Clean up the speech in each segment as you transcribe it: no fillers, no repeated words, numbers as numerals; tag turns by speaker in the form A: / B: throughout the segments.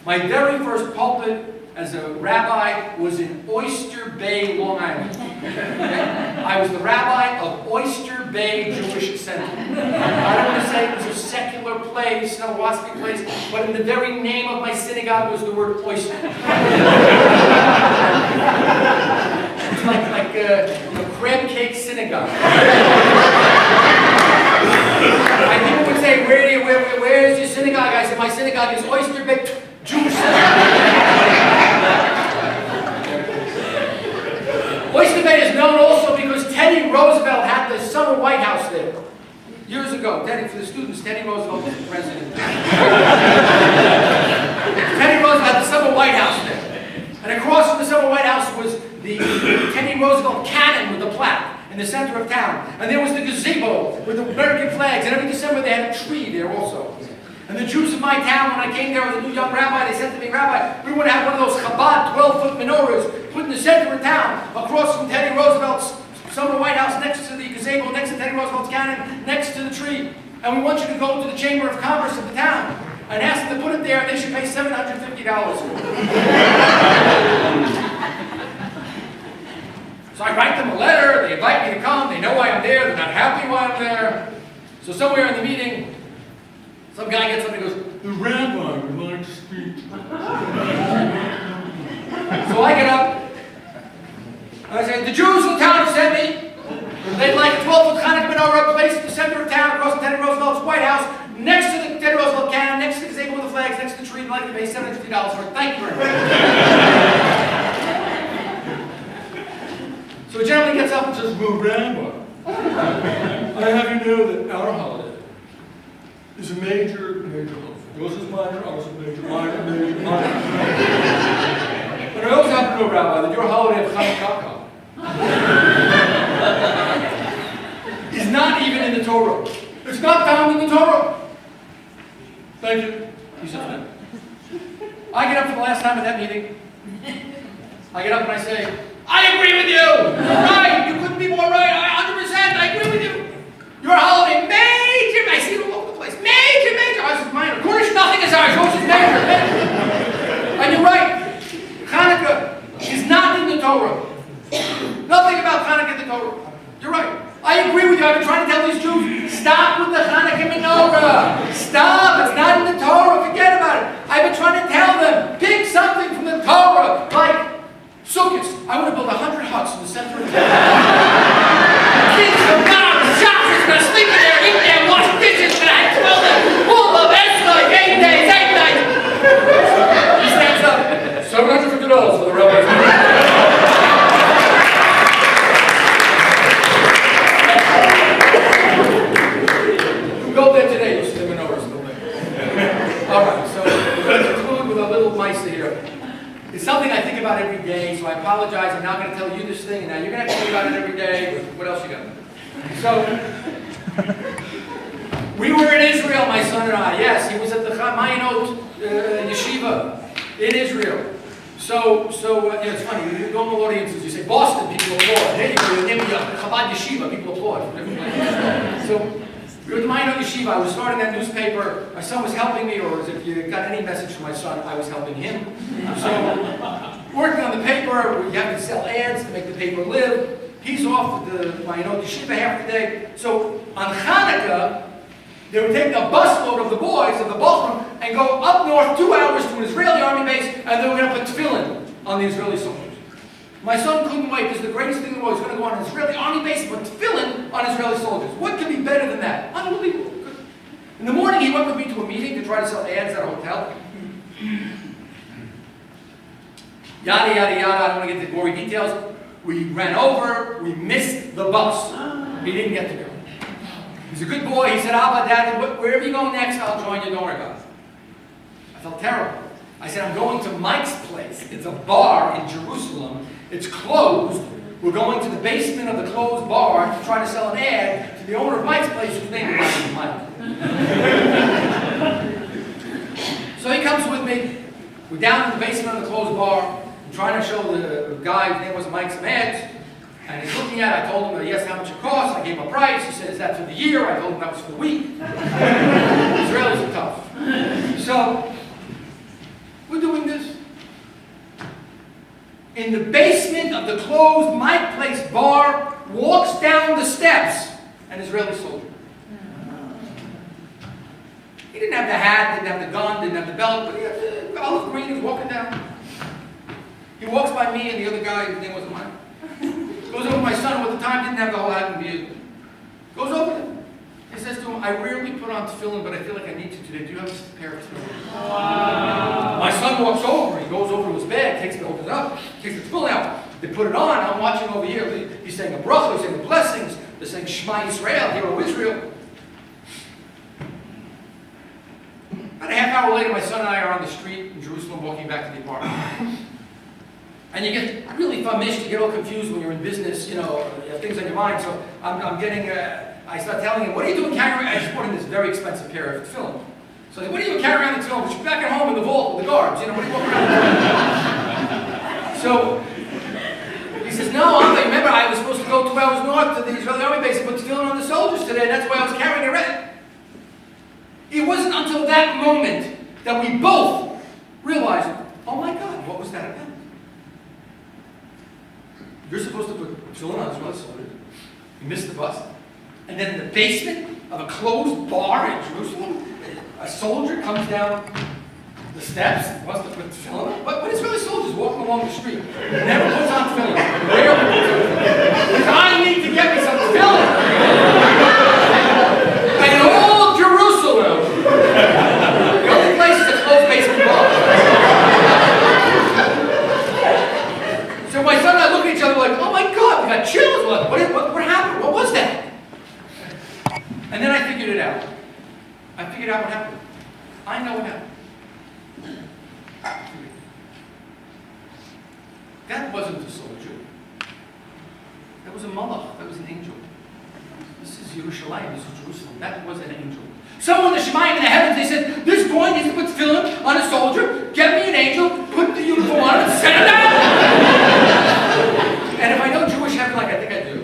A: My very first pulpit as a rabbi was in Oyster Bay, Long Island. Okay? I was the rabbi of Oyster Bay Jewish Center. I don't want to say it was a secular place, no waspy place, but in the very name of my synagogue was the word oyster. It's like crab cake synagogue. And people would say, where is your synagogue? I said, my synagogue is Oyster Bay Jewish Synagogue. Oyster Bay is known also because Teddy Roosevelt had the summer White House there. Years ago, for the students, Teddy Roosevelt was the president. Teddy Roosevelt had the summer White House there. And across from the summer White House was the Teddy Roosevelt cannon with the plaque in the center of town. And there was the gazebo with the American flags. And every December they had a tree there also. And the Jews in my town, when I came there as a new young rabbi, they said to me, Rabbi, we want to have one of those Chabad 12-foot menorahs put in the center of town, across from Teddy Roosevelt's summer White House, next to the gazebo, next to Teddy Roosevelt's cannon, next to the tree. And we want you to go to the Chamber of Commerce of the town and ask them to put it there, and they should pay $750 for it. So I write them a letter, they invite me to come, they know why I'm there, they're not happy why I'm there. So somewhere in the meeting, some guy gets up and goes, the rabbi would like to speak. So I get up, and I say, the Jews in the town have sent me. They'd like a 12-foot Hanukkah menorah placed in the center of town, across from Teddy Roosevelt's White House, next to the Teddy Roosevelt cannon, next to the gazebo with the flags, next to the tree, and I'd like to pay $750 for it. Thank you very much. So a gentleman gets up and says, well, Rabbi, I have you know that our holiday is a major holiday. Yours is minor, ours is major, minor. But I also have to know, Rabbi, that your holiday of Hanukkah is not even in the Torah. It's not found in the Torah. Thank you. He said, no. I get up for the last time at that meeting. I get up and I say, I agree with you! You're right! You couldn't be more right! 100%! I agree with you! Your holiday, major! I see it all over the place. Major! Ours is minor. Of course, nothing is ours. Yours is major. And you're right. Hanukkah is not in the Torah. Nothing about Hanukkah in the Torah. You're right. I agree with you. I've been trying to tell these Jews, stop with the Hanukkah menorah. Stop. It's not in the Torah. Forget about it. I've been trying to tell them, pick something from the Torah, like Sukkot. I want to build 100 huts in the center of town. Kids from God, the shoppers are going to sleep in there, eat there, wash dishes, and I have 12 them. Full of like 8 days, 8 nights. He stands up. $750 for the rabbis. Go there today, you'll see the menorahs still there. All right, so we're going to conclude with a little mice here. It's something I think about every day, so I apologize. I'm not going to tell you this thing, and now you're going to have to think about it every day. What else you got? So, we were in Israel, my son and I. Yes, he was at the Chamayinot yeshiva in Israel. So it's funny. You normal audiences, you say Boston, people applaud. Hey, you're in Chabad yeshiva, people applaud. So we were at the Chamayinot yeshiva. I was starting that newspaper. My son was helping me, or if you got any message from my son, I was helping him. So working on the paper, we have to sell ads to make the paper live. He's off with the Chamayinot yeshiva half the day. So on Hanukkah, they would take a busload of the boys of the Bochum and go up north 2 hours to an Israeli army base, and they were going to put tefillin on the Israeli soldiers. My son couldn't wait. This is the greatest thing in the world. He's going to go on an Israeli army base and put tefillin on Israeli soldiers. What could be better than that? Unbelievable. In the morning, he went with me to a meeting to try to sell ads at a hotel. Yada, yada, yada. I don't want to get into gory details. We ran over. We missed the bus. He didn't get to go. He's a good boy. He said, Abba, Daddy, wherever you go next, I'll join you. Don't worry about it. I felt terrible. I said, I'm going to Mike's place. It's a bar in Jerusalem. It's closed. We're going to the basement of the closed bar to try to sell an ad to the owner of Mike's place, whose name is Mike. So he comes with me. We're down in the basement of the closed bar. I'm trying to show the guy, his name was Mike, some ads. And he's looking at it. I told him, he asked how much it cost. I gave him a price. He said, is that for the year? I told him that was for the week. Israelis are tough. So, we're in the basement of the closed Mike Place bar, walks down the steps, an Israeli soldier. He didn't have the hat, didn't have the gun, didn't have the belt, but he had the olive green. He was walking down. He walks by me and the other guy, his name wasn't mine. Goes over to my son, who at the time didn't have the whole hat in view. Goes over to him. He says to him, I rarely put on tefillin, but I feel like I need to today. Do you have a pair of tefillin? Wow. My son walks over. He goes over to his bag, opens it up, takes the tefillin out. They put it on. I'm watching over here. He's saying a bracha, he's saying the blessings. They're saying Shema Yisrael, Hero Israel. About a half hour later, my son and I are on the street in Jerusalem walking back to the apartment. And you get really famished, you get all confused when you're in business, you have things on your mind. So I start telling him, what are you doing carrying around? I just bought him this very expensive pair of tefillin. So what are you doing carrying around the tefillin? She's back at home in the vault with the guards. What are you walking around? So he says, no, Uncle, remember I was supposed to go 2 hours north to the Israeli army base and put tefillin on the soldiers today, and that's why I was carrying it around. It wasn't until that moment that we both realized, oh my God, what was that about? You're supposed to put tefillin on Israeli soldiers. You missed the bus. And then in the basement of a closed bar in Jerusalem, a soldier comes down the steps and wants to put tefillin on. But Israeli soldiers walking along the street, never puts on tefillin. Rarely puts on tefillin. I need to get me some tefillin. And in all Jerusalem, the only place is a closed basement bar. So my son and I look at each other like, oh my God, we got chills. What happened? What was that? And then I figured it out. I figured out what happened. I know what happened. That wasn't a soldier. That was a malach. That was an angel. This is Yerushalayim. This is Jerusalem. That was an angel. Someone in the Shemayim in the heavens, they said, this boy needs to put tefillin on a soldier, get me an angel, put the uniform on it, and send it out! And if I know Jewish heaven like I think I do,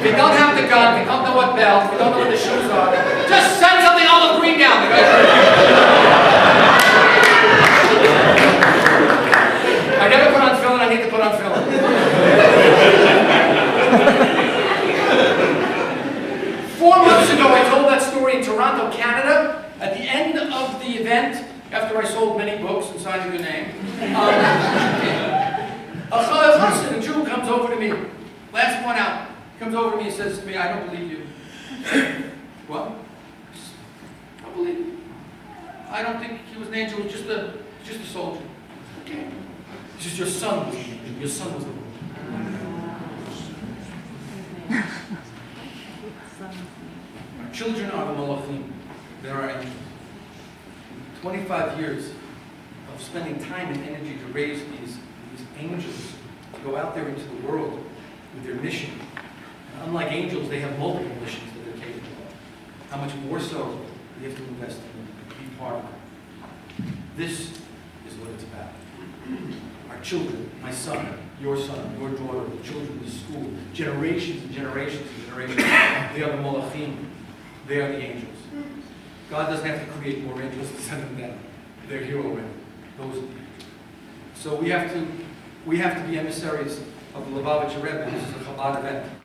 A: they don't have the gun, they don't know what belt, they don't know what the shoes are, just send something olive green down. I never put on tefillin, I need to put on tefillin. 4 months ago, I told that story in Toronto, Canada. At the end of the event, after I sold many books and signed a good name, a Jew comes over to me, last one out, comes over to me and says to me, I don't believe you. What? I don't believe you. I don't think he was an angel, he was just a soldier. Okay. He says, your son was the angel. Your son was the one. Our children are the malachim. They're our angels. 25 years of spending time and energy to raise these angels to go out there into the world with their mission. And unlike angels, they have multiple missions that they're capable of. How much more so we have to invest in them, be part of it. This is what it's about. Our children, my son, your daughter, the children in the school, generations and generations and generations, they are the malachim. They are the angels. God doesn't have to create more angels to send them down. They're here already. Those are the angels. So we have to be emissaries of the Lubavitcher Rebbe. This is a Chabad event.